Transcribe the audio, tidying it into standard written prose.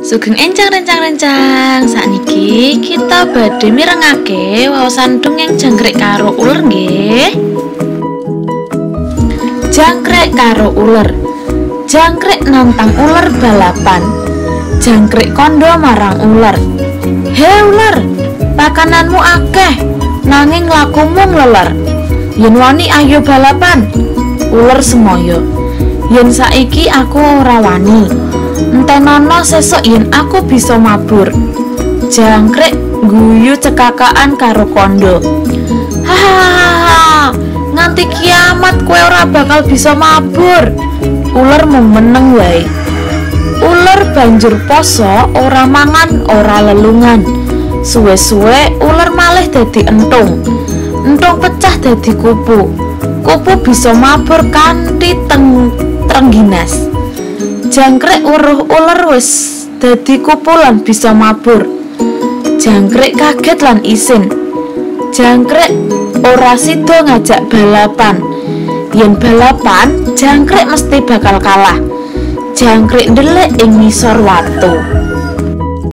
Sugeng encang rencang-rencang. Sakniki kita badhe mirengake wawasan dongeng jangkrik karo uler nggih. Jangkrik karo uler. Jangkrik nantang uler balapan. Jangkrik kondo marang uler. "He uler, pakananmu akeh, nanging lakumu ngleler. Yen wani ayo balapan." Uler semoyo. "Yen saiki aku ora wani. Entenono sesuk yen aku bisa mabur." Jangkrik guyu cekakaan karo kondo. "Hahaha, nganti kiamat kowe ora bakal bisa mabur." Uler mung meneng wae. Uler banjur poso, ora mangan, ora lelungan. Suwe-suwe uler malih dadi entung. Entung pecah dadi kupu. Kupu bisa mabur kanthi trengginas. Jangkrik weruh uler wis dadi kupu lan bisa mabur. Jangkrik kaget lan isin. Jangkrik ora sida ngajak balapan. Yen balapan, jangkrik mesti bakal kalah. Jangkrik ndelik ing ngisor watu.